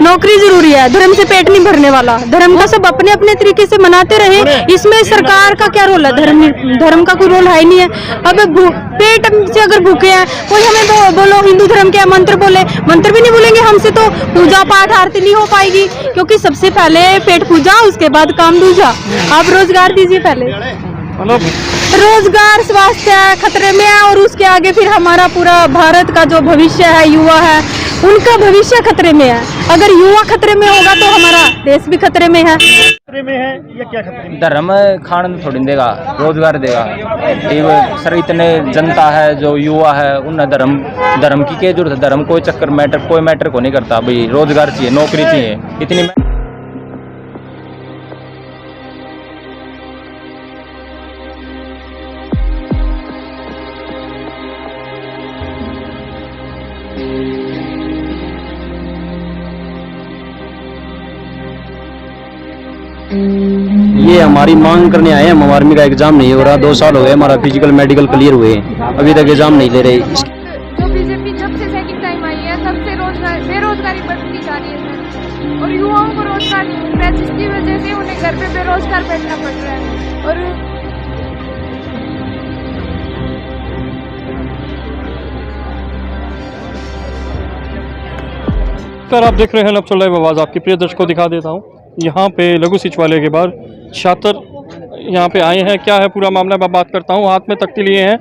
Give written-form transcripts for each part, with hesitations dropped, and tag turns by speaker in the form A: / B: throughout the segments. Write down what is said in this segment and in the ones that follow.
A: नौकरी जरूरी है, धर्म से पेट नहीं भरने वाला। धर्म का सब अपने अपने तरीके से मनाते रहे, इसमें सरकार का क्या रोल है? धर्म का कोई रोल है ही नहीं है। अब पेट से अगर भूखे हैं, कोई हमें बोलो हिंदू धर्म के मंत्र बोले, मंत्र भी नहीं बोलेंगे हमसे तो पूजा पाठ आरती नहीं हो पाएगी, क्योंकि सबसे पहले पेट पूजा, उसके बाद काम दूजा। आप रोजगार दीजिए पहले, रोजगार स्वास्थ्य खतरे में है, और उसके आगे फिर हमारा पूरा भारत का जो भविष्य है, युवा है, उनका भविष्य खतरे में है। अगर युवा खतरे में होगा तो हमारा देश भी खतरे में है।
B: खतरे में है या क्या खतरे में?
C: धर्म खान थोड़ी देगा, रोजगार देगा। सर इतने जनता है जो युवा है, उन धर्म की क्या जरूरत है? धर्म कोई कोई मैटर को नहीं करता भाई। रोजगार चाहिए, नौकरी चाहिए, इतनी।
D: ये हमारी मांग करने आए हैं। हम आर्मी का एग्जाम नहीं हो रहा, 2 साल हो गए हमारा फिजिकल मेडिकल क्लियर हुए, अभी तक एग्जाम नहीं ले रहे।
E: जो बीजेपी जब से सेकंड टाइम आई है तब से बेरोजगारी बढ़ती जा रही है सर, और युवाओं को रोजगार नहीं मिल रहा है, जिसकी वजह से उन्हें घर पे बेरोजगार बैठना पड़ रहा है। और
B: सर आप देख रहे हैं अब चल रहा है आवाज़, आपके प्रिय दर्शकों को दिखा देता हूँ। यहाँ पे लघु सचिवालय के बाहर छात्र यहाँ पे आए हैं। क्या है पूरा मामला मैं बात करता हूँ। हाथ में तख्ती लिए हैं,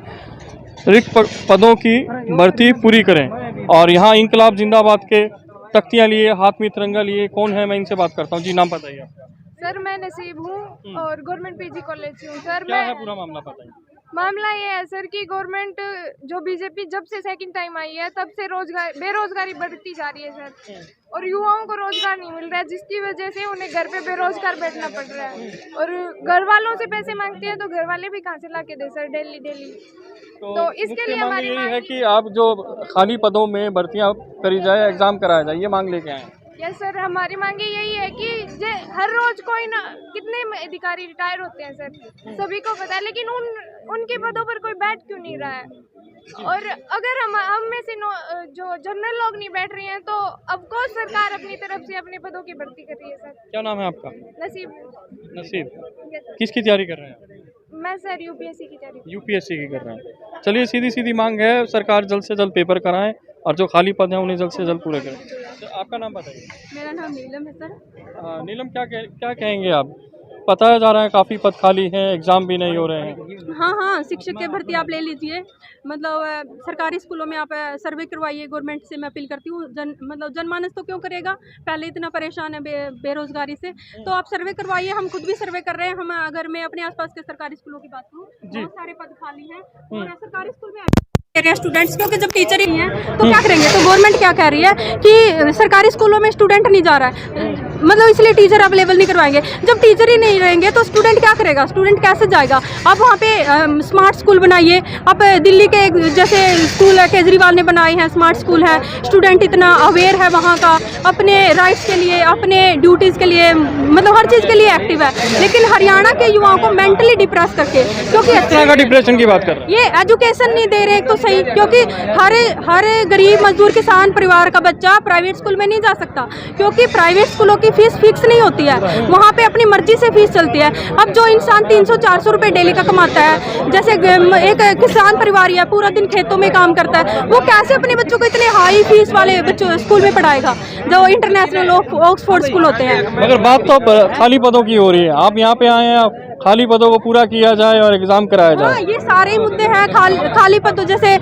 B: रिक्त पदों की भर्ती पूरी करें। और यहाँ इंकलाब जिंदाबाद के तख्तियाँ लिए, हाथ में तिरंगा लिए। कौन है, मैं इनसे बात करता हूँ। जी नाम बताइए आपका।
E: सर मैं नसीब हूँ और गवर्नमेंट पीजी कॉलेज से हूँ सर।
B: क्या है पूरा मामला बताइए।
E: मामला ये है सर कि गवर्नमेंट जो बीजेपी जब से सेकंड टाइम आई है तब से बेरोजगारी बढ़ती जा रही है सर, और युवाओं को रोजगार नहीं मिल रहा है, जिसकी वजह से उन्हें घर पे बेरोजगार बैठना पड़ रहा है। और घर वालों से पैसे मांगते हैं तो घर वाले भी कहाँ से ला के दे सर डेली। तो इसके लिए हमारी
B: यही है कि आप जो खाली पदों में भर्तियाँ करी जाए, एग्जाम कराया जाए, ये मांग लेके आए।
E: यस सर, हमारी मांगे यही है कि हर रोज कोई ना कितने अधिकारी रिटायर होते हैं सर, सभी को पता है, लेकिन उनके पदों पर कोई बैठ क्यों नहीं रहा है। और अगर हम में से जो जनरल लोग नहीं बैठ रहे हैं तो अब को सरकार अपनी तरफ से अपने पदों की भर्ती कर रही है सर।
B: क्या नाम है आपका?
E: नसीब।
B: किसकी तैयारी कर रहे हैं?
E: मैं सर यूपीएससी की तैयारी।
B: यूपीएससी की कर रहे हैं। चलिए सीधी मांग है, सरकार जल्द से जल्द पेपर कराएं और जो खाली पद हैं उन्हें जल्द से जल्द पूरे करें। तो आपका नाम बताइए।
E: मेरा नाम नीलम है सर।
B: नीलम, क्या कहेंगे आप? बताया जा रहा है काफ़ी पद खाली हैं, एग्ज़ाम भी नहीं हो रहे हैं।
A: हाँ, शिक्षक की भर्ती आप ले लीजिए। मतलब सरकारी स्कूलों में आप सर्वे करवाइए, गवर्नमेंट से मैं अपील करती हूँ। जनमानस तो क्यों करेगा, पहले इतना परेशान है बेरोजगारी से, तो आप सर्वे करवाइए। हम खुद भी सर्वे कर रहे हैं। हम अगर मैं अपने आसपास के सरकारी स्कूलों की बात करूँ, बहुत सारे पद खाली हैं, और सरकारी स्कूल में स्टूडेंट्स, क्योंकि जब टीचर ही नहीं है तो क्या करेंगे। तो गवर्नमेंट क्या कह रही है कि सरकारी स्कूलों में स्टूडेंट नहीं जा रहा है, मतलब इसलिए टीचर अवेलेबल नहीं करवाएंगे। जब टीचर ही नहीं रहेंगे तो स्टूडेंट क्या करेगा, स्टूडेंट कैसे जाएगा। आप वहाँ पे स्मार्ट स्कूल बनाइए। आप दिल्ली के जैसे स्कूल है, केजरीवाल ने बनाए हैं, स्मार्ट स्कूल है, स्टूडेंट इतना अवेयर है वहाँ का, अपने राइट्स के लिए, अपने ड्यूटीज़ के लिए, मतलब हर चीज़ के लिए एक्टिव है। लेकिन हरियाणा के युवाओं को मेंटली डिप्रेस करके, क्योंकि
B: इस तरह का डिप्रेशन की बात कर रहे हैं,
A: ये एजुकेशन नहीं दे रहे तो सही, क्योंकि हर गरीब मजदूर किसान परिवार का बच्चा प्राइवेट स्कूल में नहीं जा सकता, क्योंकि प्राइवेट स्कूलों की फीस फिक्स नहीं होती है। वहाँ पे अपनी मर्जी से फीस चलती है। अब जो इंसान 300-400 रुपए डेली का कमाता है, जैसे एक किसान परिवार है, पूरा दिन खेतों में काम करता है, वो कैसे अपने बच्चों को इतने हाई फीस वाले बच्चों स्कूल में पढ़ाएगा, जो इंटरनेशनल ऑक्सफोर्ड स्कूल होते हैं।
B: मगर बात तो खाली पदों की हो रही है। आप यहाँ पे आए हैं, खाली पदों को पूरा किया जाए और एग्जाम कराया जाए।
A: ये सारे मुद्दे हैं। खाली पदों जैसे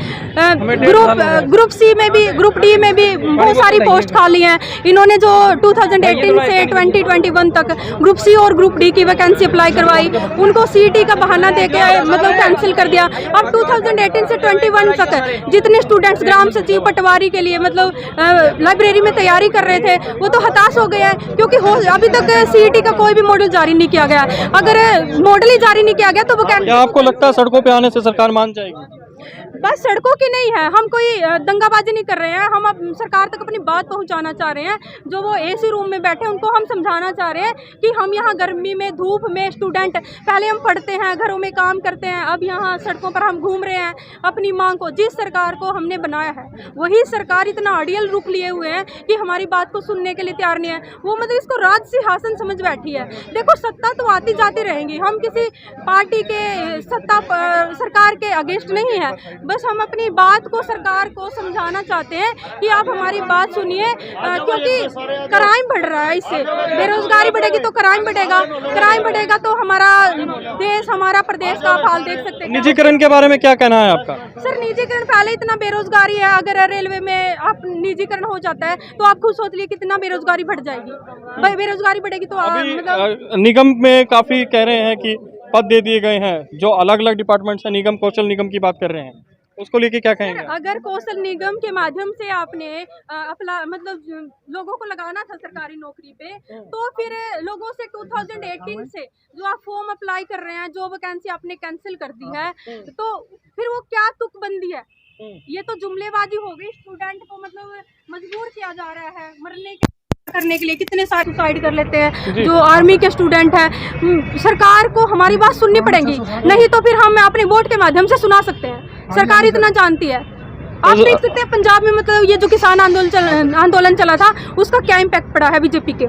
A: ग्रुप सी में भी, ग्रुप डी में भी बहुत सारी पोस्ट खाली हैं। इन्होंने जो 2018 से 2021 तक ग्रुप सी और ग्रुप डी की वैकेंसी अप्लाई करवाई, उनको सीईटी का बहाना देके मतलब कैंसिल कर दिया। अब 2018 से 21 तक जितने स्टूडेंट्स ग्राम सचिव पटवारी के लिए मतलब लाइब्रेरी में तैयारी कर रहे थे, वो तो हताश हो गए हैं, क्योंकि अभी तक सीईटी का कोई भी मॉडल जारी नहीं किया गया। अगर मॉडल ही जारी नहीं किया गया तो वो
B: क्या आपको लगता है सड़कों पे आने से सरकार मान जाएगी?
A: बस सड़कों की नहीं है, हम कोई दंगाबाजी नहीं कर रहे हैं, हम अब सरकार तक अपनी बात पहुंचाना चाह रहे हैं। जो वो एसी रूम में बैठे उनको हम समझाना चाह रहे हैं कि हम यहाँ गर्मी में धूप में स्टूडेंट, पहले हम पढ़ते हैं घरों में काम करते हैं, अब यहाँ सड़कों पर हम घूम रहे हैं अपनी मांग को। जिस सरकार को हमने बनाया है वही सरकार इतना अड़ियल रुख लिए हुए हैं कि हमारी बात को सुनने के लिए तैयार नहीं है। वो मतलब इसको राज सिंहासन समझ बैठी है। देखो सत्ता तो आती जाती रहेंगी, हम किसी पार्टी के सत्ता सरकार के अगेंस्ट नहीं है, बस हम अपनी बात को सरकार को समझाना चाहते हैं कि आप हमारी बात सुनिए, क्योंकि क्राइम बढ़ रहा है। इससे बेरोजगारी बढ़ेगी तो क्राइम बढ़ेगा तो हमारा देश हमारा प्रदेश का आप हाल देख सकते हैं।
B: निजीकरण के बारे में क्या कहना है आपका?
A: सर निजीकरण, पहले इतना बेरोजगारी है, अगर रेलवे में आप निजीकरण हो जाता है तो आप खुद सोच लिए कितना बेरोजगारी बढ़ जाएगी। बेरोजगारी बढ़ेगी तो मतलब
B: निगम में काफी कह रहे हैं कि पद दे दिए गए हैं, जो अलग अलग डिपार्टमेंट से निगम कौशल निगम की बात कर रहे हैं, उसको लेके क्या कहेंगे?
A: अगर कौशल निगम के माध्यम से आपने अपना मतलब लोगों को लगाना था सरकारी नौकरी पे, तो फिर लोगों से 2018 से जो आप फॉर्म अप्लाई कर रहे हैं, जो वैकेंसी आपने कैंसिल कर दी है, तो फिर वो क्या तुकबंदी है? ये तो जुमलेबाजी हो गई। स्टूडेंट को मतलब मजबूर किया जा रहा है मरने के करने के लिए। कितने सारे सुसाइड कर लेते हैं जो आर्मी के स्टूडेंट हैं। सरकार को हमारी बात सुननी पड़ेगी, नहीं तो फिर हम अपने वोट के माध्यम से सुना सकते हैं। सरकार इतना जानती है। आप देख सकते हैं पंजाब में मतलब ये जो किसान आंदोलन चला था उसका क्या इम्पैक्ट पड़ा है बीजेपी के।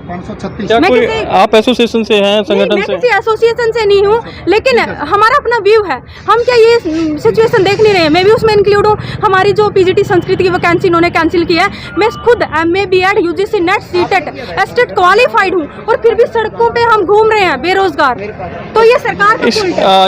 B: आप एसोसिएशन से हैं, संगठन से?
A: मैं किसी एसोसिएशन से नहीं हूँ, लेकिन हमारा अपना व्यू है। हम क्या ये सिचुएशन देख नहीं रहे हैं, मैं भी उसमें इंक्लूड हूँ। हमारी जो पीजीटी संस्कृति की वैकेंसी इन्होंने कैंसिल की है, मैं खुद MA BEd UGC net CTET estate qualified हूँ, और फिर भी सड़कों पे हम घूम रहे हैं बेरोजगार। तो ये सरकार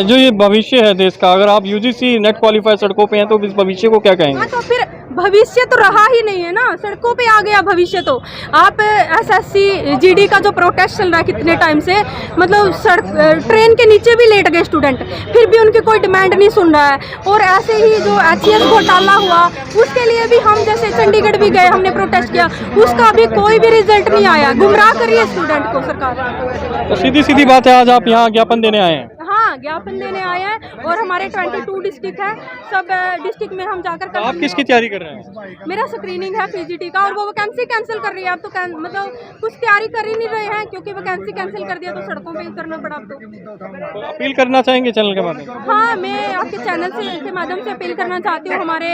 B: जो ये भविष्य है देश का, अगर आप UGC नेट क्वालिफाइड सड़कों पे हैं तो इस भविष्य को क्या कहेंगे?
A: तो फिर भविष्य तो रहा ही नहीं है ना, सड़कों पे आ गया भविष्य। तो आप SSC GD का जो प्रोटेस्ट चल रहा है कितने टाइम से, मतलब सड़क ट्रेन के नीचे भी लेट गए स्टूडेंट, फिर भी उनकी कोई डिमांड नहीं सुन रहा है। और ऐसे ही जो HES घोटाला हुआ उसके लिए भी हम जैसे चंडीगढ़ भी गए, हमने प्रोटेस्ट किया, उसका भी कोई भी रिजल्ट नहीं आया। गुमराह कर रही है स्टूडेंट को सरकार।
B: तो सीधी सीधी बात है, आज आप यहाँ ज्ञापन देने आए हैं?
A: हाँ, ज्ञापन देने आए हैं, और हमारे 22 डिस्ट्रिक्ट है, सब डिस्ट्रिक्ट में हम जाकर
B: आप किसकी तैयारी कर रहे हैं?
A: मेरा स्क्रीनिंग है पीजीटी का, और वो वैकेंसी कैंसिल कर रही है। अब तो मतलब कुछ तैयारी कर ही नहीं रहे हैं, क्योंकि वैकेंसी कैंसिल कर दिया तो सड़कों पे उतरना पड़ा। अब तो
B: अपील करना चाहेंगे चैनल के माध्यम से?
A: हाँ, मैं आपके चैनल के माध्यम से अपील करना चाहती हूँ हमारे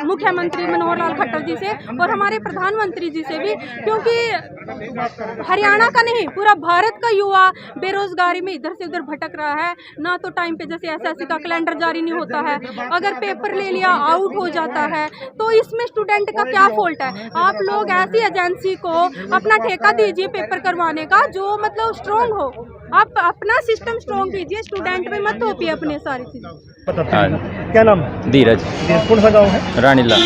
A: मुख्यमंत्री मनोहर लाल खट्टर जी से, और हमारे प्रधानमंत्री जी से भी, क्योंकि हरियाणा का नहीं पूरा भारत का युवा बेरोजगारी में इधर से उधर भटक रहा है। ना तो टाइम पे जैसे SSC का कैलेंडर जारी नहीं होता है, अगर पेपर ले लिया आउट हो जाता है, तो इसमें स्टूडेंट का क्या फॉल्ट है? आप लोग ऐसी एजेंसी को अपना ठेका दीजिए पेपर करवाने का जो मतलब स्ट्रॉन्ग हो। आप अपना सिस्टम स्ट्रॉन्ग कीजिए, स्टूडेंट में मत थोपिए अपने सारी चीजें।
F: क्या नाम?
C: धीरज।
F: कौन सा गाँव है?
C: रानीला।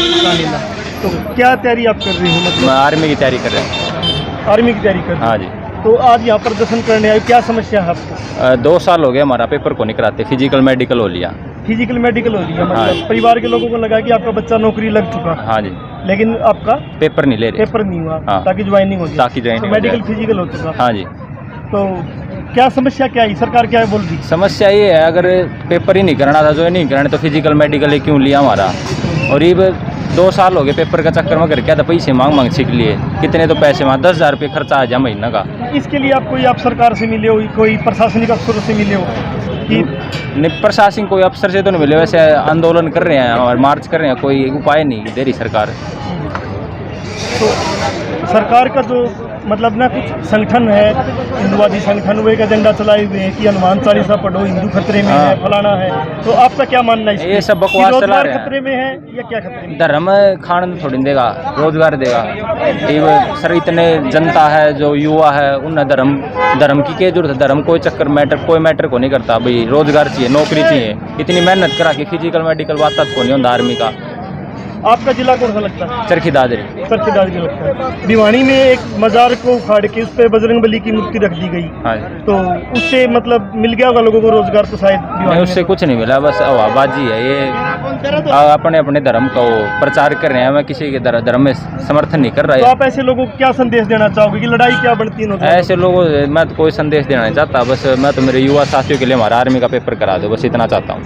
F: तो क्या तैयारी आप कर रही हो? मतलब
C: आर्मी की तैयारी कर रहे हैं।
F: आर्मी की तैयारी कर रहे हैं?
C: हाँ जी।
F: तो आज यहाँ प्रदर्शन करने आए, क्या समस्या है आपको?
C: 2 साल हो गए हमारा पेपर को नहीं कराते, फिजिकल मेडिकल हो लिया।
F: फिजिकल मेडिकल हो लिया,
C: हाँ।
F: मतलब परिवार के लोगों को लगा कि आपका बच्चा नौकरी लग चुका।
C: हाँ जी।
F: लेकिन आपका
C: पेपर नहीं ले रहे।
F: पेपर नहीं हुआ।
C: हाँ।
F: ताकि ज्वाइनिंग हो जाए।
C: ताकि ज्वाइनिंग हो
F: मेडिकल
C: जाए।
F: फिजिकल हो चुका।
C: हाँ जी।
F: तो क्या समस्या क्या है? सरकार क्या बोल रही?
C: समस्या ये है, अगर पेपर ही नहीं करना था, जो नहीं करना, तो फिजिकल मेडिकल ही क्यों लिया हमारा? और ये 2 साल हो गए पेपर का चक्कर में, कर क्या था, पैसे मांग सीख लिए। कितने तो पैसे मांग, 10,000 रुपये खर्चा आ जाए महीना का।
F: इसके लिए आप सरकार से मिले हो, कोई प्रशासनिक अफसरों से मिले हो?
C: नहीं, प्रशासनिक कोई अफसर से तो नहीं मिले, वैसे आंदोलन कर रहे हैं और मार्च कर रहे हैं, कोई उपाय नहीं दे रही सरकार।
F: तो सरकार का जो मतलब ना कुछ संगठन है, हिंदुवादी संगठन, वो एक एजेंडा चलाए हुए हैं कि हनुमान चालीसा पढ़ो, हिंदू खतरे में है, फलाना है। तो आपका क्या मानना है?
C: ये सब बकवास चला रहे हैं।
F: खतरे में है या क्या खतरे में?
C: धर्म खान थोड़ी देगा, रोजगार देगा। सर इतने जनता है जो युवा है, उन धर्म की क्या जरूरत है? धर्म कोई कोई मैटर को नहीं करता भाई। रोजगार चाहिए, नौकरी चाहिए। इतनी मेहनत करा के फिजिकल मेडिकल बात को नहीं होता आर्मी का।
F: आपका जिला कौन सा लगता है?
C: चरखी दादरी।
F: चरखी दादरी लगता है। भिवानी में एक मजार को उखाड़ के उस पर बजरंगबली की मूर्ति रख दी गई।
C: हाँ।
F: तो उससे मतलब मिल गया होगा लोगों को रोजगार? तो शायद
C: नहीं, उससे कुछ नहीं मिला, बस हवाबाजी है ये। अपने अपने धर्म का वो प्रचार कर रहे हैं। मैं किसी के धर्म में समर्थन नहीं कर रहा है।
F: तो आप ऐसे लोगों को क्या संदेश देना चाहोगे कि लड़ाई क्या बढ़ती है?
C: ऐसे लोगों मैं तो कोई संदेश देना नहीं चाहता, बस मैं तो मेरे युवा साथियों के लिए हमारा आर्मी का पेपर करा दो, बस इतना चाहता हूँ।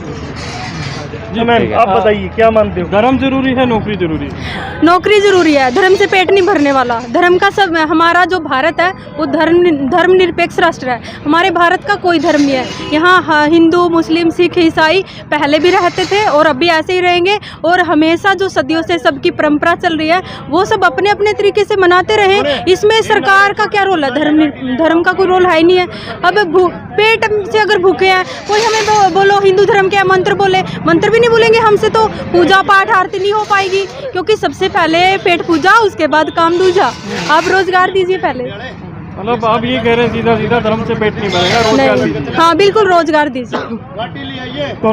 F: तो मैम आप बताइए क्या मानते हो?
B: धर्म जरूरी है, नौकरी जरूरी है?
A: नौकरी जरूरी है, धर्म से पेट नहीं भरने वाला। धर्म का सब, हमारा जो भारत है वो धर्मनिरपेक्ष राष्ट्र है। हमारे भारत का कोई धर्म नहीं है। यहाँ हिंदू, मुस्लिम, सिख, ईसाई पहले भी रहते थे और अब भी ऐसे ही रहेंगे, और हमेशा जो सदियों से सबकी परंपरा चल रही है वो सब अपने अपने तरीके से मनाते रहे। इसमें सरकार का क्या रोल है? धर्म का कोई रोल है ही नहीं है। अब पेट से अगर भूखे हैं, कोई हमें बोलो हिंदू धर्म के मंत्र बोले, मंत्र भी नहीं बोलेंगे हमसे तो पूजा पाठ आरती नहीं हो पाएगी, क्योंकि सबसे पहले पेट पूजा, उसके बाद काम दूजा। आप रोजगार दीजिए पहले।
B: मतलब आप ये कह रहे हैं सीधा सीधा धर्म से पेट नहीं भरेगा, रोजगार
A: नहीं,
B: दीजिए।
A: हाँ बिल्कुल रोजगार दीजिए।
F: तो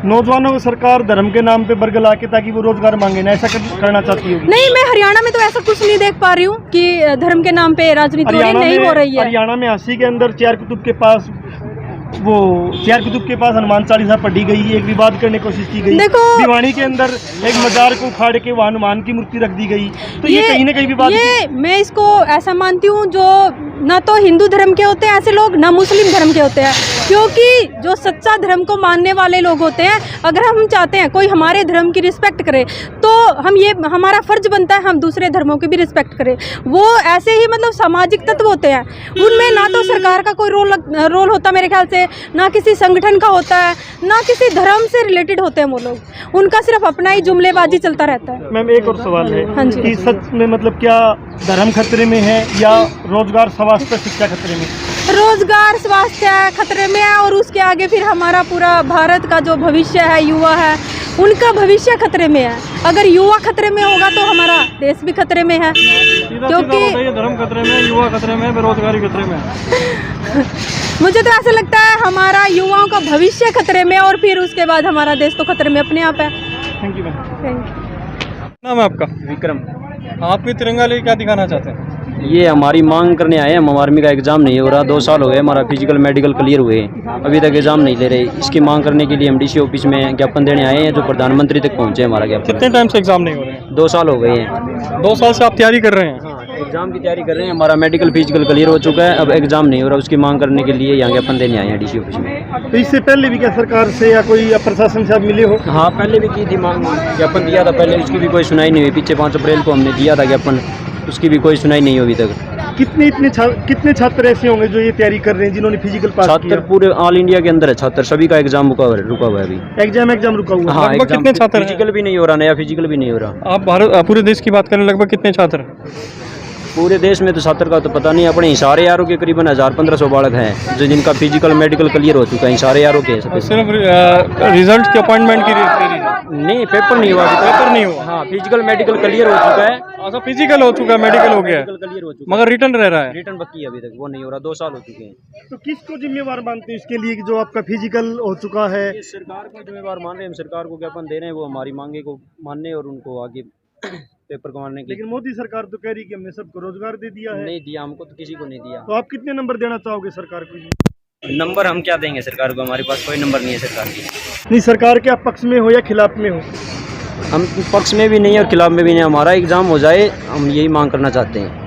F: नौजवानों को सरकार धर्म के नाम पे बरगला के ताकि वो रोजगार मांगे ना, ऐसा करना चाहती होगी?
A: नहीं, मैं हरियाणा में तो ऐसा कुछ नहीं देख पा रही हूँ कि धर्म के नाम पे राजनीति नहीं हो रही है।
F: हरियाणा में अस्सी के अंदर चार कुतुब के पास हनुमान चालीसा पढ़ी गई, एक विवाद करने की कोशिश की गई।
A: देखो,
F: भिवानी के अंदर एक मजार को उखाड़ के वहाँ हनुमान की मूर्ति रख दी गई, तो ये कहीं ना कहीं विवाद।
A: ये मैं इसको ऐसा मानती हूँ, जो ना तो हिंदू धर्म के होते हैं ऐसे लोग, ना मुस्लिम धर्म के होते हैं, क्योंकि जो सच्चा धर्म को मानने वाले लोग होते हैं, अगर हम चाहते हैं कोई हमारे धर्म की रिस्पेक्ट करे तो हमारा फर्ज बनता है हम दूसरे धर्मों की भी रिस्पेक्ट करें। वो ऐसे ही मतलब सामाजिक तत्व होते हैं, उनमें ना तो सरकार का कोई रोल होता मेरे ख्याल से, ना किसी संगठन का होता है, ना किसी धर्म से रिलेटेड होते हैं वो लोग। उनका सिर्फ अपना ही जुमलेबाजी चलता रहता है।
F: मैम एक और सवाल है,
A: हाँ जी।
F: कि सच में मतलब क्या धर्म खतरे में है या रोजगार, स्वास्थ्य, शिक्षा खतरे में?
A: रोजगार, स्वास्थ्य खतरे में है, और उसके आगे फिर हमारा पूरा भारत का जो भविष्य है, युवा है, उनका भविष्य खतरे में है। अगर युवा खतरे में होगा तो हमारा देश भी खतरे में है, क्योंकि
B: धर्म खतरे में, युवा खतरे में, बेरोजगारी खतरे में।
A: मुझे तो ऐसा लगता है हमारा युवाओं का भविष्य खतरे में, और फिर उसके बाद हमारा देश तो खतरे में अपने आप है।
F: Thank you ma'am.
A: Thank you.
B: नाम है आपका?
D: विक्रम।
B: आप भी तिरंगा लेके क्या दिखाना चाहते हैं?
D: ये हमारी मांग करने आए हैं। हम आर्मी का एग्ज़ाम नहीं हो रहा, 2 साल हो गए हमारा फिजिकल मेडिकल क्लियर हुए, अभी तक एग्ज़ाम नहीं ले रहे। इसकी मांग करने के लिए हम डीसी ऑफिस में ज्ञापन देने आए हैं, जो प्रधानमंत्री तक पहुंचे हमारा ज्ञापन।
B: कितने टाइम से एग्जाम नहीं हो रहे हैं?
D: 2 साल हो गए हैं।
B: 2 साल से आप तैयारी कर रहे हैं?
D: एग्ज़ाम की तैयारी कर रहे हैं। हमारा मेडिकल फिजिकल क्लियर हो चुका है, अब एग्ज़ाम नहीं हो रहा, उसकी मांग करने के लिए यहाँ ज्ञापन देने आए हैं डीसी ऑफिस में।
F: तो इससे पहले भी क्या सरकार से या कोई प्रशासन से आप मिले हो?
D: हाँ, पहले भी की थी मांग, ज्ञापन दिया था पहले, उसकी भी कोई सुनाई नहीं हुई। पीछे 5 अप्रैल को हमने दिया था ज्ञापन, उसकी भी कोई सुनाई नहीं हुई अभी तक।
F: कितने छात्र ऐसे होंगे जो ये तैयारी कर रहे हैं, जिन्होंने फिजिकल पास किया?
D: छात्र पूरे ऑल इंडिया के अंदर है छात्र, सभी का एग्जाम रुका हुआ है अभी।
F: एग्जाम रुका हुआ है?
D: हाँ,
B: लगभग कितने छात्र हैं?
D: फिजिकल भी नहीं हो रहा, नया फिजिकल भी नहीं हो रहा।
B: आप पूरे देश की बात करें, लगभग कितने छात्र हैं?
D: पूरे देश में तो छात्र का तो पता नहीं, अपने हिसारे यारों के करीबन 1000-1500 बालक हैं जो जिनका फिजिकल मेडिकल क्लियर हो चुका है। हिसारे यारों के
B: सिर्फ रिजल्ट की अपॉइंटमेंट की
D: नहीं, पेपर नहीं हुआ,
B: पेपर नहीं हुआ।
D: हाँ, फिजिकल मेडिकल क्लियर हो चुका है।
B: अच्छा, फिजिकल हो चुका है, मेडिकल हो गया है,
D: क्लियर हो चुका
B: मगर रिटर्न रह रहा है।
D: रिटर्न बाकी है अभी तक, वो नहीं हो रहा, 2 साल हो चुके हैं।
F: तो किसको जिम्मेवार मानते हैं इसके लिए कि जो आपका फिजिकल हो चुका है?
D: सरकार को जिम्मेवार मान रहे हैं, हम सरकार को ज्ञापन दे रहे हैं, वो हमारी मांगे को मानने और उनको आगे पेपर कमाने की।
F: लेकिन मोदी सरकार तो कह रही कि हमने सबको रोजगार दे दिया है।
D: नहीं दिया, हमको तो किसी को नहीं दिया।
F: तो आप कितने नंबर देना चाहोगे सरकार को?
D: नंबर हम क्या देंगे सरकार को, हमारे पास कोई नंबर नहीं है सरकार की।
F: नहीं, सरकार के आप पक्ष में हो या खिलाफ में हो?
D: हम पक्ष में भी नहीं और खिलाफ में भी नहीं, हमारा एग्ज़ाम हो जाए, हम यही मांग करना चाहते हैं।